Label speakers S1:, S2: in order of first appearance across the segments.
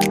S1: Hi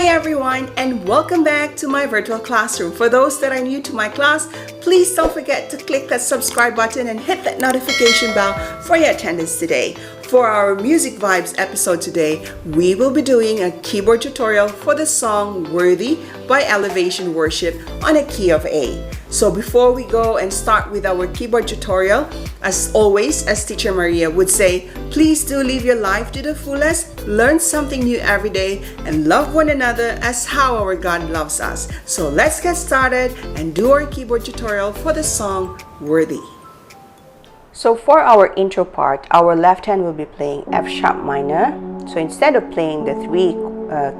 S1: everyone, and welcome back to my virtual classroom. For those that are new to my class, please don't forget to click that subscribe button and hit that notification bell for your attendance today. For our Music Vibes episode today, we will be doing a keyboard tutorial for the song Worthy by Elevation Worship on a key of A. So before we go and start with our keyboard tutorial, as always, as Teacher Maria would say, please do live your life to the fullest, learn something new every day, and love one another as how our God loves us. So let's get started and do our keyboard tutorial for the song Worthy. So for our intro part, our left hand will be playing F sharp minor. So instead of playing the three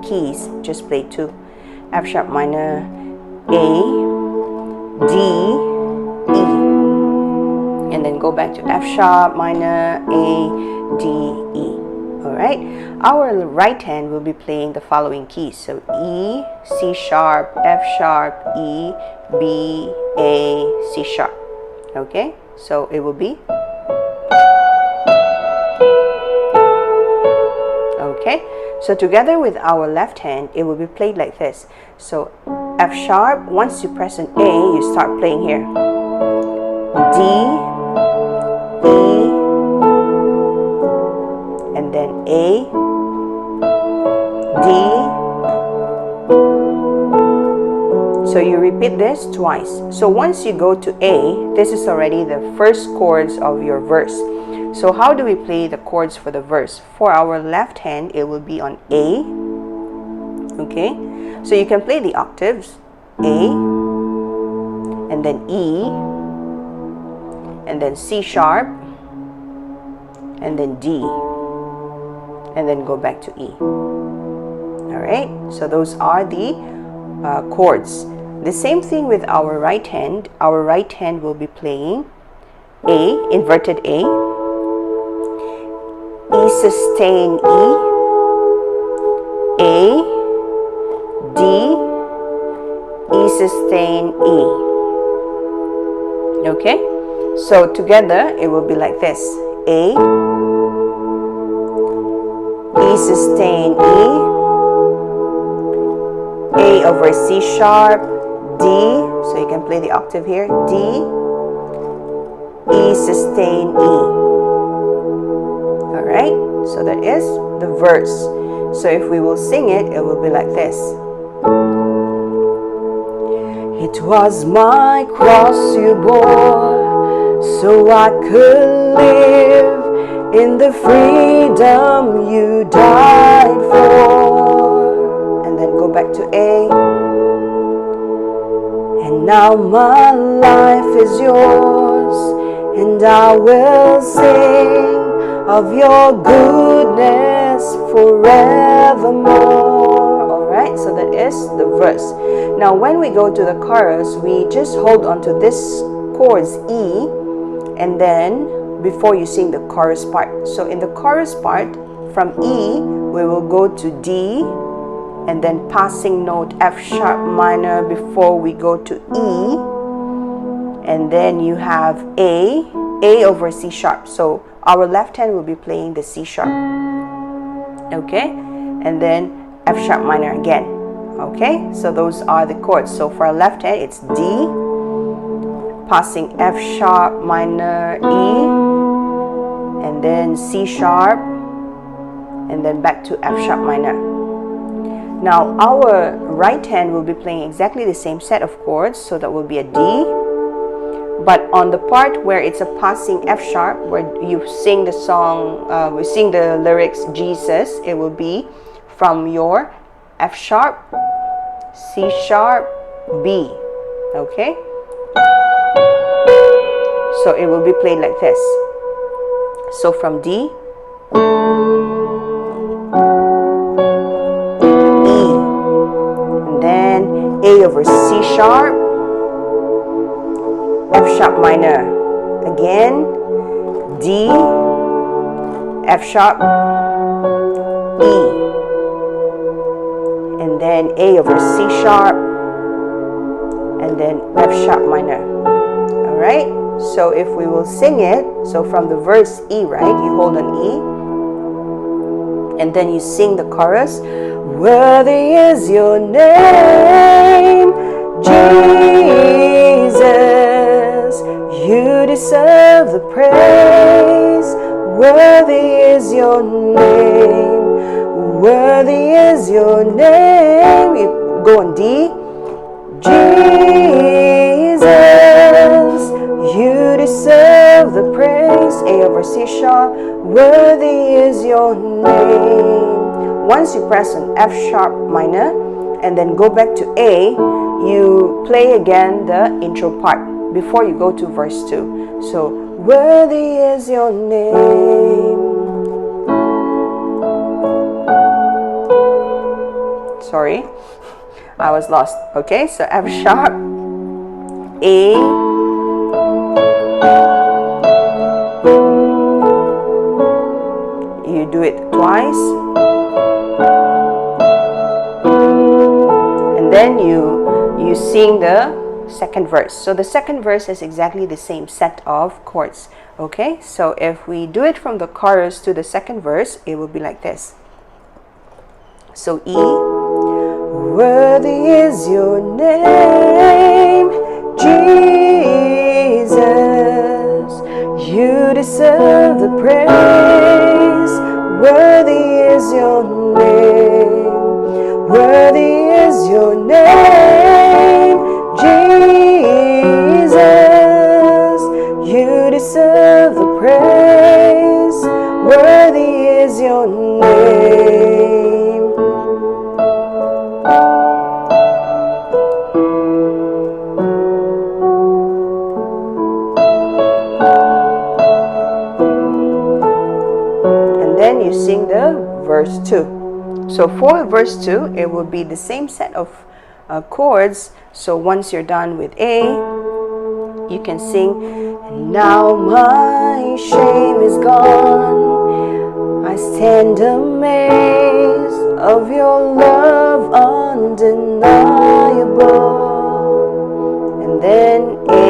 S1: keys, just play two. F sharp minor, A, D, E. And then go back to F sharp minor, A, D, E. Alright, our right hand will be playing the following keys. So E, C sharp, F sharp, E, B, A, C sharp. Okay, so it will be. Okay, so together with our left hand, it will be played like this. So F sharp, once you press an A, you start playing here. D, E, and then A, D. So you repeat this twice. So once you go to A, this is already the first chords of your verse. So how do we play the chords for the verse? For our left hand, it will be on A. Okay, so you can play the octaves. A, and then E, and then C sharp, and then D, and then go back to E. Alright, so those are the chords. The same thing with our right hand. Our right hand will be playing A, inverted A, E sustain E, A, D, E sustain E. Okay, so together it will be like this. A, E sustain E, A over C sharp, D, so you can play the octave here, D, E sustain E. Alright, so that is the verse. So if we will sing it, it will be like this. It was my cross you bore, so I could live in the freedom you died for. And then go back to A. And now my life is yours, and I will sing of your goodness forevermore. Alright, so that is the verse. Now when we go to the chorus, we just hold on to this chords E, and then before you sing the chorus part. So in the chorus part, from E, we will go to D, and then passing note F sharp minor before we go to E, and then you have A over C sharp. So our left hand will be playing the C sharp. Okay, and then F sharp minor again. Okay, so those are the chords. So for our left hand, it's D, passing F sharp minor, E, and then C sharp, and then back to F sharp minor. Now our right hand will be playing exactly the same set of chords, so that will be a D, but on the part where it's a passing F sharp, where you sing the song, we sing the lyrics Jesus, it will be from your F sharp, C sharp, B. Okay, so it will be played like this. So from D, A over C sharp, F sharp minor, again, D, F sharp, E, and then A over C sharp, and then F sharp minor. All right, so if we will sing it, so from the verse E, right, you hold on E, and then you sing the chorus. Worthy is your name, Jesus, you deserve the praise. Worthy is your name, worthy is your name. You go on D. Jesus, you deserve the praise. A over C sharp, worthy is your name. Once you press on F sharp minor and then go back to A, you play again the intro part before you go to verse 2. So, worthy is your name. Sorry, I was lost. Okay, so F sharp, A, you do it twice, and then you sing the second verse. So the second verse is exactly the same set of chords. Okay, so if we do it from the chorus to the second verse, it will be like this. So E, worthy is your name, Jesus, you deserve the praise. Worthy is your name, worthy is your name, Jesus, you deserve the praise. Worthy is your name. Then you sing the verse 2. So for verse 2, it will be the same set of chords. So once you're done with A, you can sing, now my shame is gone, I stand amazed of your love undeniable. And then A,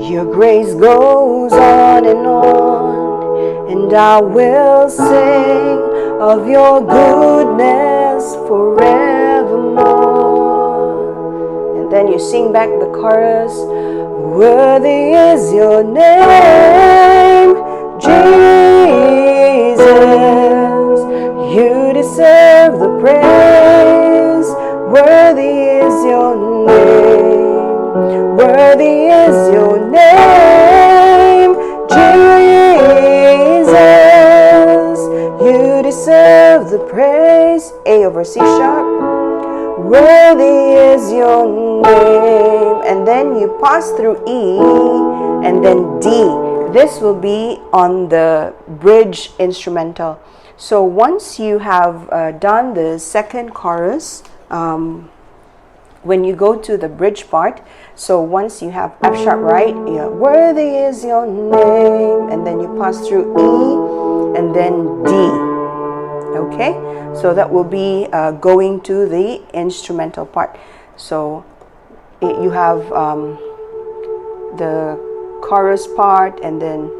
S1: your grace goes on, and I will sing of your goodness forevermore. And then you sing back the chorus. Worthy is your name, Jesus, you deserve the praise. Worthy is your name, worthy is your name, Jesus, you deserve the praise. A over C sharp, worthy is your name. And then you pass through E and then D. This will be on the bridge instrumental. So once you have done the second chorus, when you go to the bridge part, so once you have F sharp, right, worthy is your name, and then you pass through E and then D. Okay, so that will be going to the instrumental part. So you have the chorus part, and then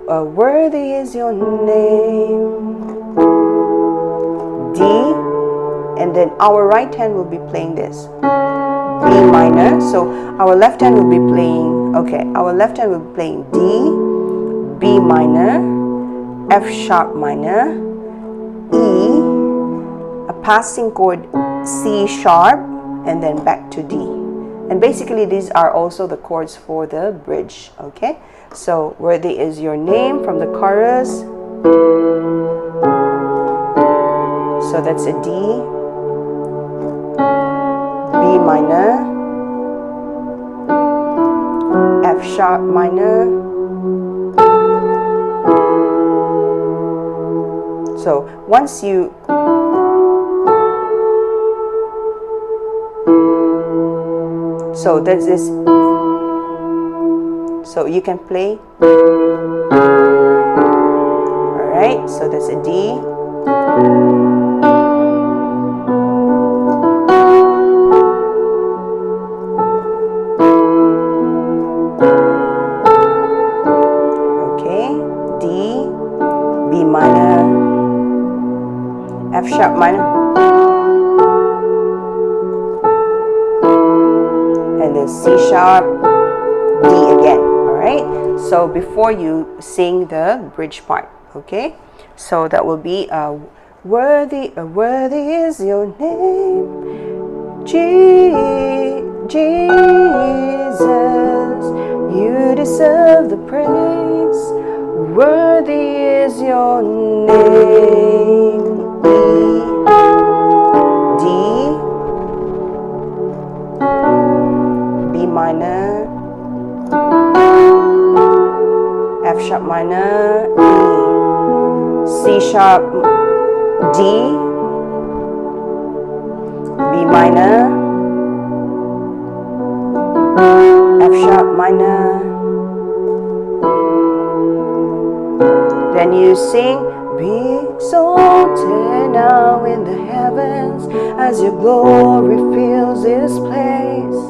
S1: worthy is your name, D, and then our right hand will be playing this, B minor. So our left hand will be playing, our left hand will be playing D, B minor, F sharp minor, E, a passing chord C sharp, and then back to D. And basically these are also the chords for the bridge. Okay, so worthy is your name from the chorus. So that's a D, B minor, F sharp minor. So once you so that's this. So you can play. Alright, so that's a D. sharp minor, and then C sharp, D again. Alright, so before you sing the bridge part, okay, so that will be worthy is your name, Jesus, you deserve the praise. Worthy is your name. E, D, B minor, F sharp minor, E, C sharp, D, B minor, F sharp minor. Then you sing, be exalted now in the heavens as your glory fills this place.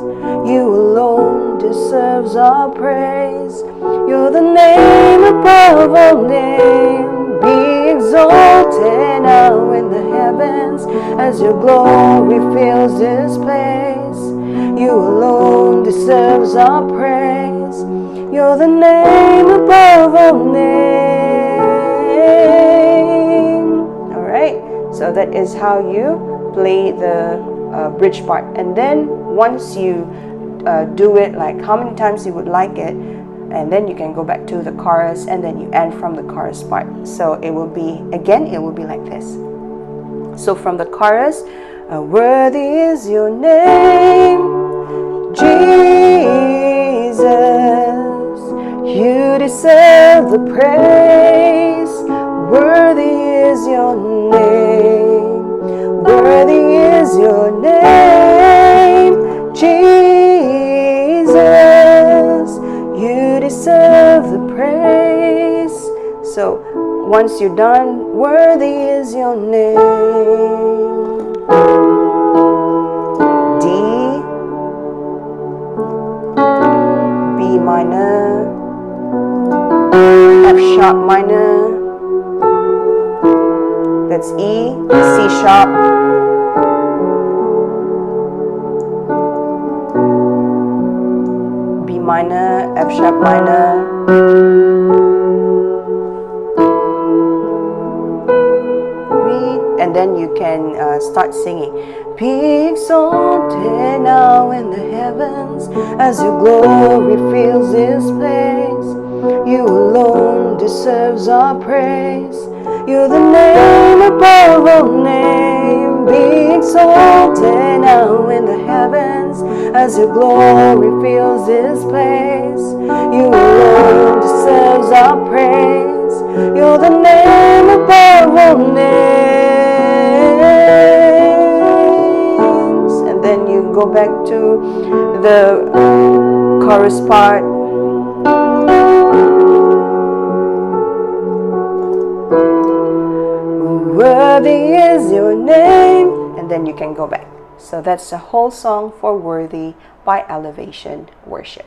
S1: You alone deserves our praise. You're the name above all names. Be exalted now in the heavens as your glory fills this place. You alone deserves our praise. You're the name above all names. Alright, so that is how you play the bridge part. And then once you do it like how many times you would like it, and then you can go back to the chorus and then you end from the chorus part. So it will be, again, it will be like this. So from the chorus, worthy is your name, Jesus, you deserve the praise. Worthy is your name, worthy is your name, Jesus, you deserve the praise. So once you're done, worthy is your name. D, B minor, F sharp minor, that's E, C sharp, B minor, F sharp minor, and then you can start singing. Be exalted now in the heavens as your glory fills this place. You alone deserves our praise. You're the name above all names. Be exalted now in the heavens as your glory fills this place. You alone deserves our praise. You're the name above all names. And then you go back to the chorus part. Worthy is your name, and then you can go back. So that's the whole song for Worthy by Elevation Worship.